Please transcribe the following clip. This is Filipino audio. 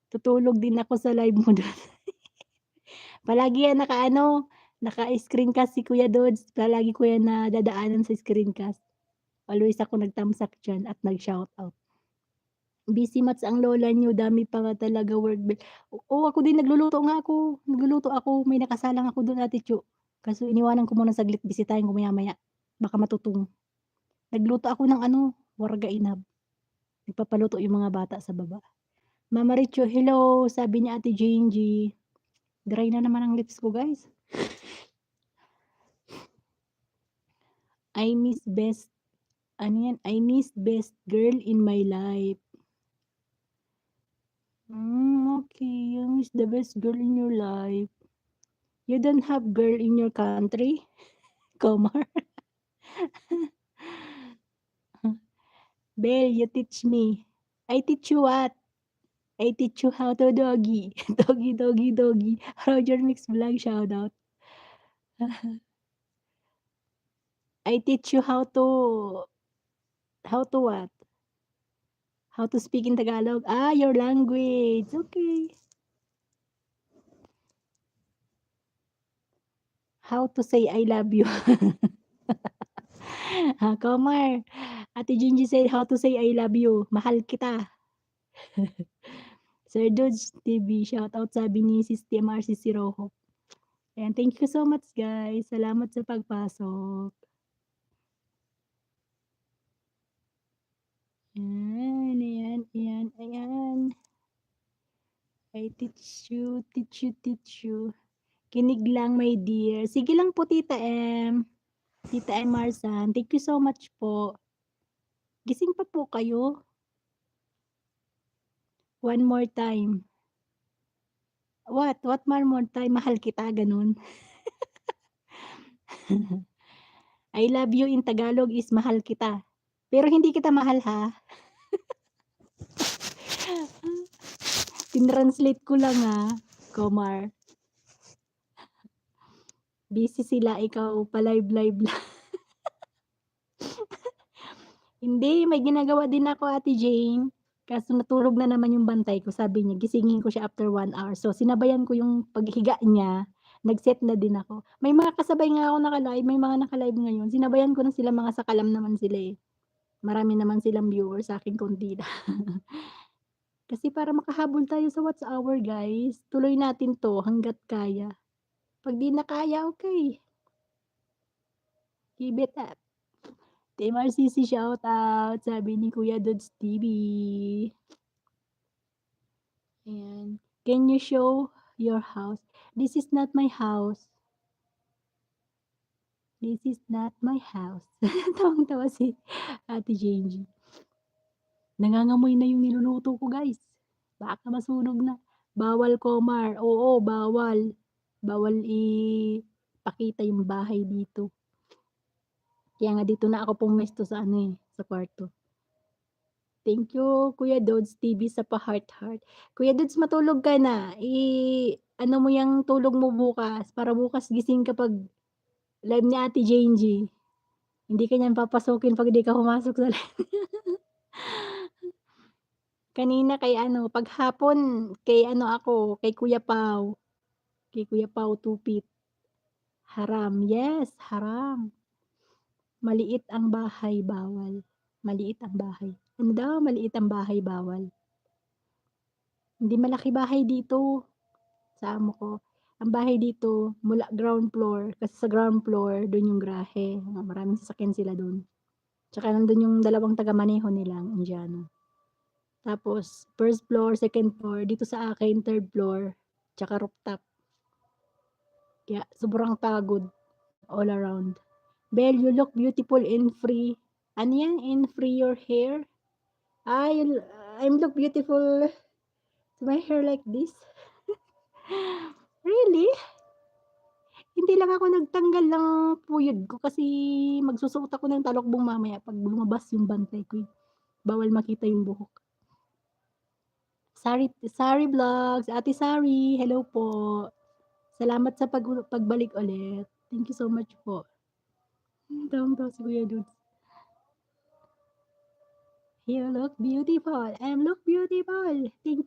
Tutulog din ako sa live mo dun. Palagi yan naka-ano, naka-screencast si Kuya Lods, palagi ko yan nadadaanan sa screencast. Always ako nag-thumbs up diyan at nag-shoutout. Busy mats ang lola niyo, dami pa nga talaga work oo, ako din nagluluto ako, may nakasalang ako dun Ate Chu. Kaso iniwanan ko muna saglit, bisitahin ko maya-maya, baka matutong. Nagluto ako ng ano, warga inab, nagpapaluto yung mga bata sa baba. Mama Richo, hello, sabi ni Ate Gingy. Dry na naman ang lips ko guys. I miss best ano yan, I miss best girl in my life. Okay, you miss the best girl in your life. You don't have girl in your country? Komar. Belle, you teach me. I teach you what? I teach you how to doggy. Doggy, doggy, doggy. Roger Mix Vlog shoutout. I teach you how to what? How to speak in Tagalog? Ah, your language. Okay. How to say I love you. Komar. Ate Gingy said how to say I love you. Mahal kita. Sir Dodge TV, shoutout sabi ni Sis TMRC si Roho. Ayan, thank you so much guys. Salamat sa pagpasok. Ayan, ayan, ayan, ayan. I teach you, teach you, teach you. Kinig lang my dear. Sige lang po Tita M. Tita M Marsan, thank you so much po. Gising pa po kayo? One more time. What? What one more time? Mahal kita, ganun. I love you in Tagalog is mahal kita. Pero hindi kita mahal ha. Tinranslate ko lang ha, Komar. Busy sila, ikaw pa-live-live lang. Hindi, may ginagawa din ako Ate Jane. Kaso natulog na naman yung bantay ko, sabi niya gisingin ko siya after 1 hour. So sinabayan ko yung paghiga niya, nag-set na din ako. May mga kasabay nga ako naka-live, may mga naka-live ngayon. Sinabayan ko na sila, mga sakalam naman sila eh. Marami naman silang viewers, sa'kin konti lang. Kasi para makahabol tayo sa What's Hour guys, tuloy natin 'to hangga't kaya. 'Pag 'di na kaya, okey. Give it up. Team RCC shoutout, sabi ni Kuya Dudes TV. Ayan. Can you show your house? This is not my house. This is not my house. Tawang-tawa si Ate Gingy. Nangangamoy na yung niluluto ko guys. Baka masunog na. Bawal Komar, oo bawal. Bawal ipakita yung bahay dito. Kaya nga dito na ako pumesto sa ano eh, sa kwarto. Thank you Kuya Dods TV sa pa-heart-heart. Kuya Dods matulog ka na, ano mo yang tulog mo bukas, para bukas gising ka 'pag live ni Ate Gingy. Hindi ka niyan papasukin 'pag di ka pumasok sa live. Kanina kay ano, 'pag hapon kay ano ako, kay Kuya Pao. Kay Kuya Pao Tupit. Haram, yes, haram. Maliit ang bahay, bawal. Maliit ang bahay. Ano daw, maliit ang bahay, bawal. Hindi malaki bahay dito, sa amo ko. Ang bahay dito, mula ground floor, kasi sa ground floor, dun yung garahe. Maraming sasakyan sila dun. Tsaka nandun yung dalawang taga-maneho nilang Indiano. Tapos, first floor, second floor, dito sa akin, third floor, tsaka rooftop. Kaya sobrang pagod all around. Belle, you look beautiful and free. Ano yan? And free your hair? I'm look beautiful to my hair like this. Really? Hindi lang ako nagtanggal ng puyod ko kasi magsusuot ako ng talokbong mamaya pag lumabas yung bantay ko. Bawal makita yung buhok. Sari Vlogs, Ate Sari, hello po. Salamat sa pagbalik ulit. Thank you so much po. Tawang-tawa si Kuya Dudes. You look beautiful. I look beautiful. Thank